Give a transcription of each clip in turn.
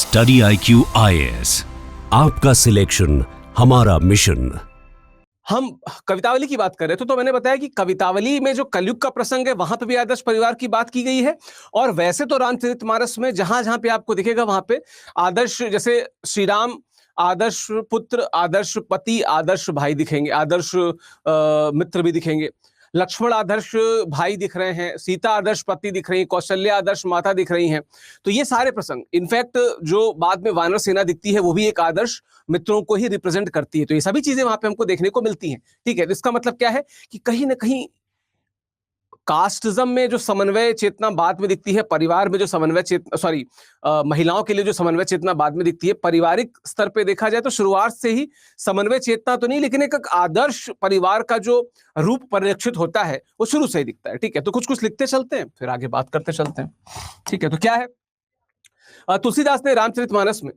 Study IQ IAS, आपका selection हमारा mission. हम कवितावली की बात कर रहे थे तो मैंने बताया कि कवितावली में जो कलयुग का प्रसंग है वहां पे भी आदर्श परिवार की बात की गई है। और वैसे तो रामचरितमानस में जहां जहां पे आपको दिखेगा वहां पे आदर्श, जैसे श्री राम आदर्श पुत्र, आदर्श पति, आदर्श भाई दिखेंगे, आदर्श मित्र भी दिखेंगे। लक्ष्मण आदर्श भाई दिख रहे हैं, सीता आदर्श पति दिख रही है, कौशल्या आदर्श माता दिख रही हैं। तो ये सारे प्रसंग, इनफैक्ट जो बाद में वानर सेना दिखती है वो भी एक आदर्श मित्रों को ही रिप्रेजेंट करती है। तो ये सभी चीजें वहां पे हमको देखने को मिलती हैं। ठीक है, तो इसका मतलब क्या है कि कहीं ना कहीं कास्टिज्म में जो समन्वय चेतना बाद में दिखती है, परिवार में जो समन्वय चेतना, महिलाओं के लिए जो समन्वय चेतना बाद में दिखती है, पारिवारिक स्तर पे देखा जाए तो शुरुआत से ही समन्वय चेतना तो नहीं, लेकिन एक आदर्श परिवार का जो रूप परिलक्षित होता है वो शुरू से ही दिखता है। ठीक है, तो कुछ कुछ लिखते चलते हैं फिर आगे बात करते चलते हैं। ठीक है, तो क्या है, तुलसीदास ने रामचरितमानस में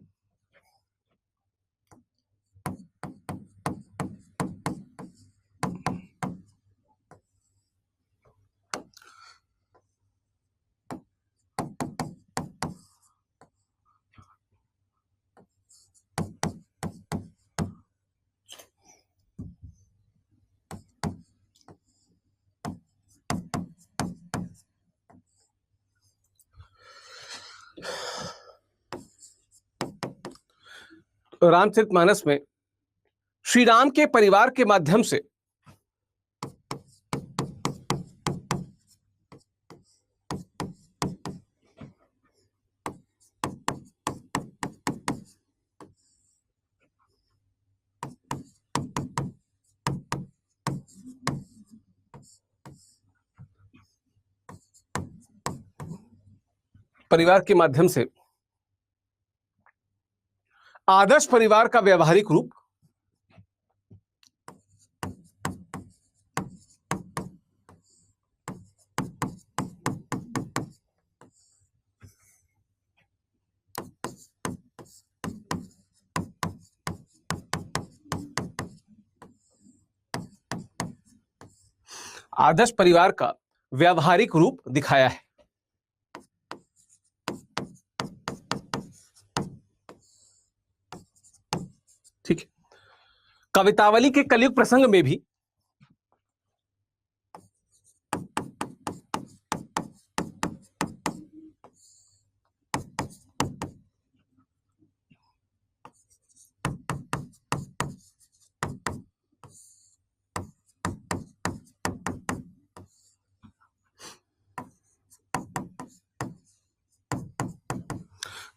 रामचरितमानस में श्री राम के परिवार के माध्यम से आदर्श परिवार का व्यवहारिक रूप आदर्श परिवार का व्यवहारिक रूप दिखाया है। ठीक है, कवितावली के कलयुग प्रसंग में भी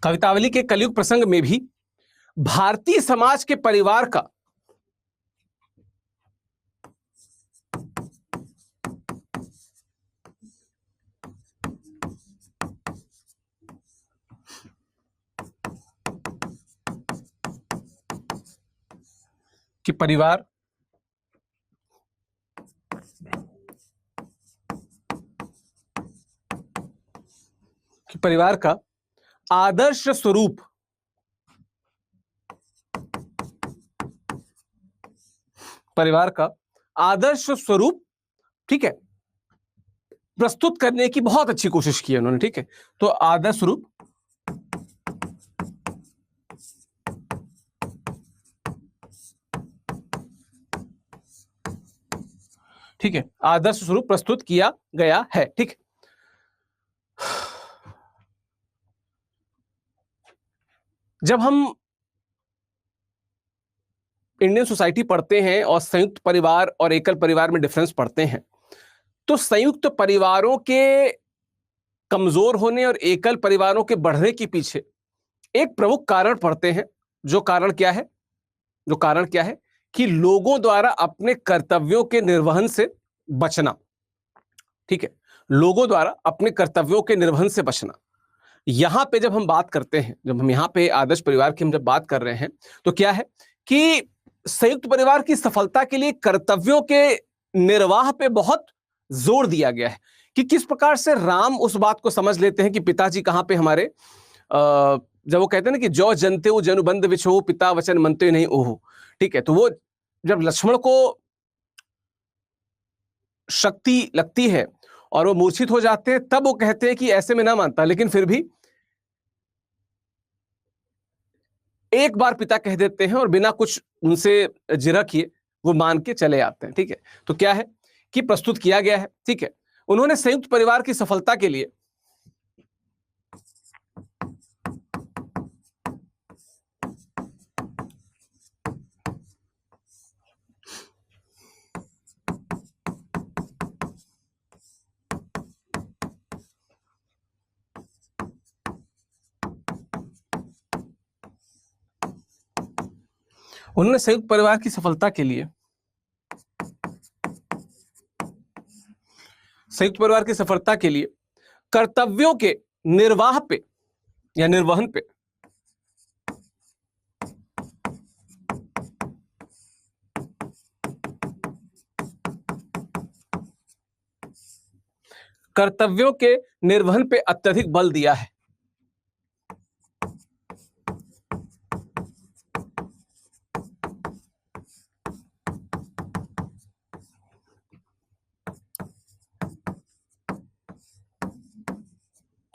कवितावली के कलयुग प्रसंग में भी भारतीय समाज के परिवार का परिवार का आदर्श स्वरूप ठीक है, प्रस्तुत करने की बहुत अच्छी कोशिश की है उन्होंने। ठीक है, तो आदर्श स्वरूप ठीक है, आदर्श स्वरूप प्रस्तुत किया गया है। ठीक, जब हम इंडियन सोसाइटी पढ़ते हैं और संयुक्त परिवार और एकल परिवार में डिफरेंस पढ़ते हैं, तो संयुक्त परिवारों के कमजोर होने और एकल परिवारों के बढ़ने के पीछे एक प्रमुख कारण पढ़ते हैं। जो कारण क्या है कि लोगों द्वारा अपने कर्तव्यों के निर्वहन से बचना। ठीक है, लोगों द्वारा अपने कर्तव्यों के निर्वहन से बचना। यहां पे जब हम बात करते हैं, जब हम यहां पे आदर्श परिवार की हम जब बात कर रहे हैं, तो क्या है कि संयुक्त परिवार की सफलता के लिए कर्तव्यों के निर्वाह पे बहुत जोर दिया गया है कि किस प्रकार से राम उस बात को समझ लेते हैं कि पिताजी कहां पे हमारे, जब वो कहते हैं ना कि जो जनते हो जनुबंध विछो पिता वचन मनते नहीं ओहो। ठीक है, तो वो जब लक्ष्मण को शक्ति लगती है और वो मूर्छित हो जाते हैं, तब वो कहते हैं कि ऐसे में ना मानता, लेकिन फिर भी एक बार पिता कह देते हैं और बिना कुछ उनसे जिरह किए वो मान के चले आते हैं। ठीक है, तो क्या है कि प्रस्तुत किया गया है। ठीक है, उन्होंने संयुक्त परिवार की सफलता के लिए संयुक्त परिवार की सफलता के लिए संयुक्त परिवार की सफलता के लिए कर्तव्यों के निर्वाह पे या निर्वहन पे कर्तव्यों के निर्वहन पे अत्यधिक बल दिया है।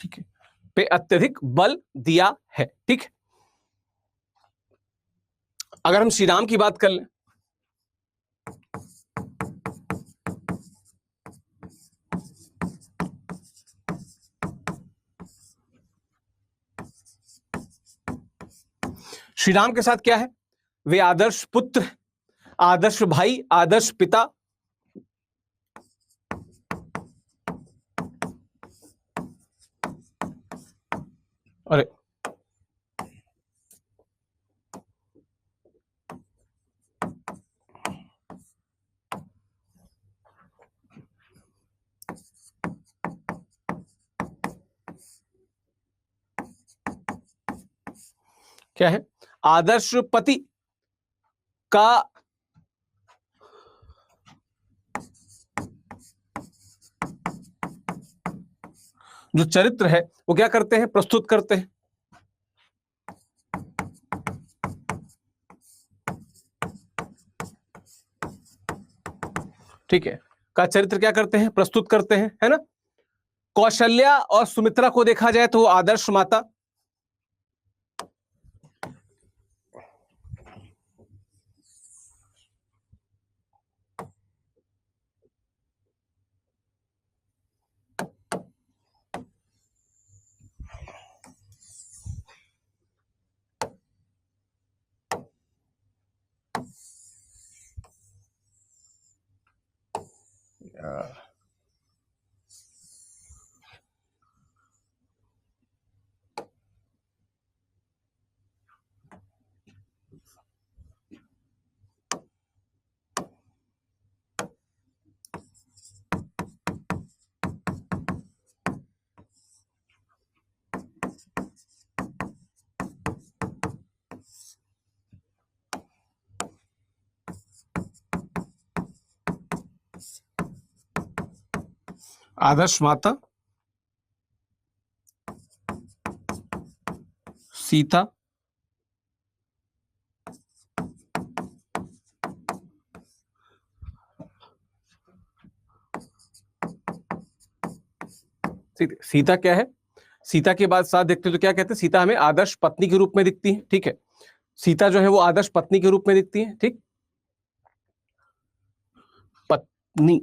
ठीक है, पे अत्यधिक बल दिया है। ठीक है, अगर हम श्री राम की बात कर लें, श्री राम के साथ क्या है, वे आदर्श पुत्र, आदर्श भाई, आदर्श पिता, अरे क्या है, आदर्श पति का जो चरित्र है वो क्या करते हैं, प्रस्तुत करते हैं। ठीक है, का चरित्र क्या करते हैं, प्रस्तुत करते हैं, है ना। कौशल्या और सुमित्रा को देखा जाए तो वो आदर्श माता, आदर्श माता, सीता, सीता क्या है, सीता के बाद साथ देखते तो क्या कहते हैं, सीता हमें आदर्श पत्नी के रूप में दिखती है। ठीक है, सीता जो है वो आदर्श पत्नी के रूप में दिखती है। ठीक, पत्नी,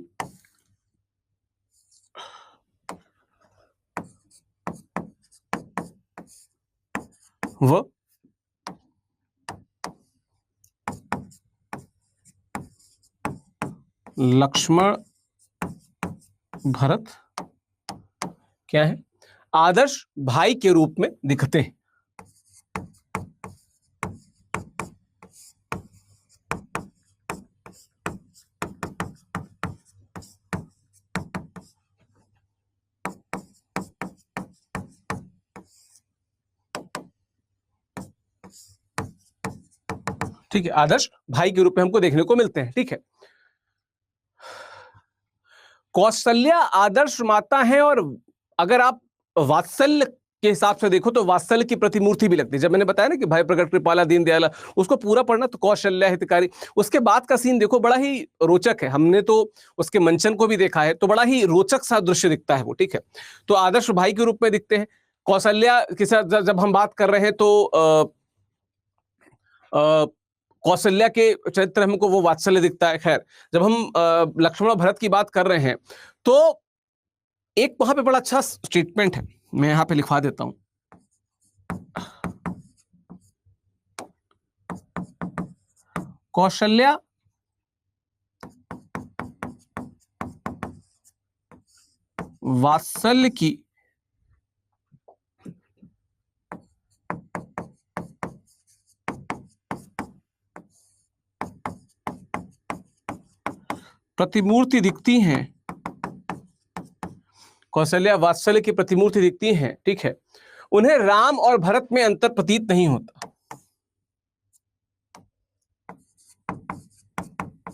वो लक्ष्मण भरत क्या है, आदर्श भाई के रूप में दिखते हैं। ठीक है, आदर्श भाई के रूप में हमको देखने को मिलते हैं। ठीक है, कौशल्या आदर्श माता है, और अगर आप वात्सल्य के हिसाब से देखो तो वात्सल्य की प्रतिमूर्ति भी लगती है। जब मैंने बताया ना कि भाई प्रकट कृपाला दीन दयाला, उसको पूरा पढ़ना तो कौशल्या हितकारी। उसके बाद का सीन देखो, बड़ा ही रोचक है। हमने तो उसके मंचन को भी देखा है, तो बड़ा ही रोचक सा दृश्य दिखता है वो। ठीक है, तो आदर्श भाई के रूप में दिखते हैं। कौशल्या के साथ जब हम बात कर रहे हैं तो कौशल्या के चरित्र हमको वो वात्सल्य दिखता है। खैर, जब हम लक्ष्मण और भरत की बात कर रहे हैं तो एक वहां पे बड़ा अच्छा स्टेटमेंट है, मैं यहां पे लिखवा देता हूं। कौशल्या वात्सल्य की प्रतिमूर्ति दिखती हैं, कौशल्या वात्सल्य की प्रतिमूर्ति दिखती हैं, ठीक है। उन्हें राम और भरत में अंतर प्रतीत नहीं होता,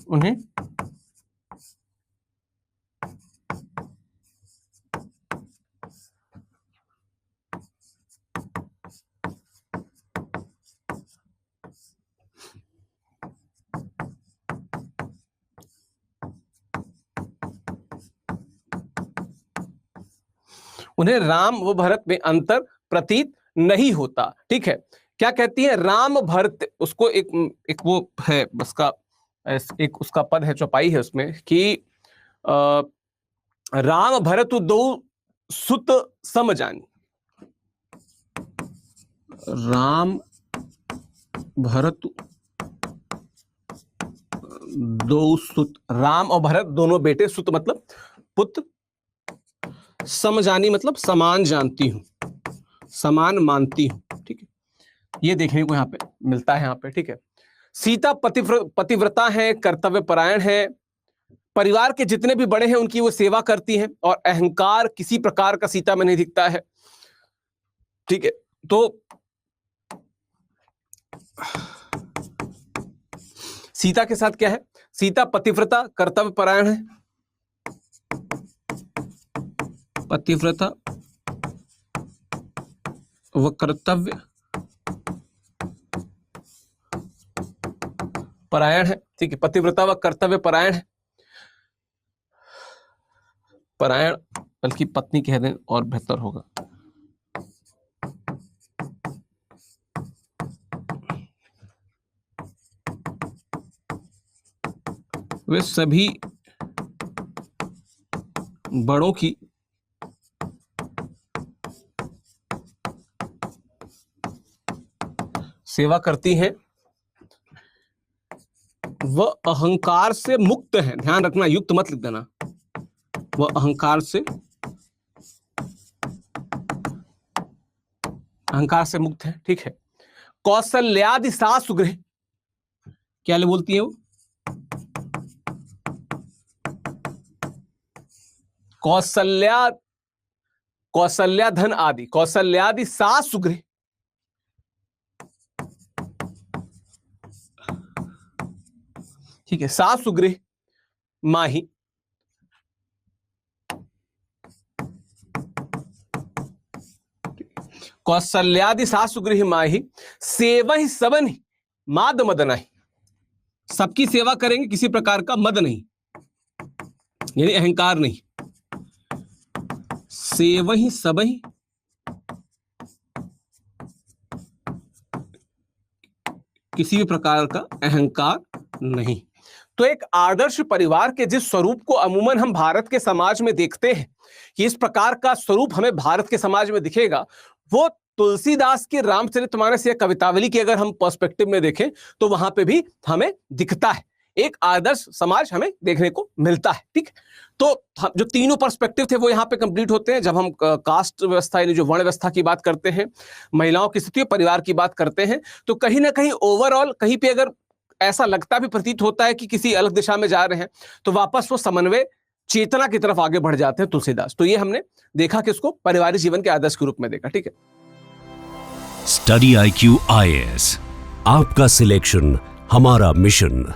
उन्हें उन्हें राम व भरत में अंतर प्रतीत नहीं होता, ठीक है। क्या कहती है? राम भरत, उसको एक वो है उसका, एक उसका पद है, चौपाई है उसमें कि राम भरत दो सुत सम जानी, राम भरत दो सुत, राम और भरत दोनों बेटे, सुत मतलब पुत्र, समझानी मतलब समान जानती हूं, समान मानती हूं, ठीक है। ये देखने को यहां पे मिलता है यहां पे, ठीक है। सीता पतिव्रता है, कर्तव्य परायण है, परिवार के जितने भी बड़े हैं उनकी वो सेवा करती हैं, और अहंकार किसी प्रकार का सीता में नहीं दिखता है, ठीक है। तो सीता के साथ क्या है? सीता पतिव्रता, कर्तव्य परायण है, पतिव्रता व कर्तव्य परायण है, ठीक है। पतिव्रता व कर्तव्य परायण है, परायण बल्कि पत्नी कह दें और बेहतर होगा। वे सभी बड़ों की सेवा करती हैं, वह अहंकार से मुक्त है। ध्यान रखना, युक्त मत लिख देना, वह अहंकार से मुक्त है, ठीक है। कौशल्यादि सासुगृह, क्या बोलती है वो? कौशल्या धन आदि, कौशल्यादि सासुगृह, ठीक है। सासुगृह माही, कौशल्यादि सासुगृह माही, सेवहि सबनि माद मद नहीं, सबकी सेवा करेंगे, किसी प्रकार का मद नहीं, यानी अहंकार नहीं। सेवहि सबहि किसी भी प्रकार का अहंकार नहीं। तो एक आदर्श परिवार के जिस स्वरूप को अमूमन हम भारत के समाज में देखते हैं कि इस प्रकार का स्वरूप हमें भारत के समाज में दिखेगा, वो तुलसीदास के रामचरितमानस या कवितावली की अगर हम पर्सपेक्टिव में देखें तो वहां पे भी हमें दिखता है, एक आदर्श समाज हमें देखने को मिलता है, ठीक। तो जो तीनों पर्सपेक्टिव थे वो यहाँ पे कंप्लीट होते हैं जब हम कास्ट व्यवस्था यानी जो वर्ण व्यवस्था की बात करते हैं, महिलाओं की स्थिति, परिवार की बात करते हैं। तो कहीं ना कहीं ओवरऑल कहीं पे अगर ऐसा लगता भी प्रतीत होता है कि किसी अलग दिशा में जा रहे हैं, तो वापस वो समन्वय चेतना की तरफ आगे बढ़ जाते हैं तुलसीदास। तो ये हमने देखा कि उसको पारिवारिक जीवन के आदर्श के रूप में देखा, ठीक है। स्टडी IQ IAS, आपका सिलेक्शन हमारा मिशन।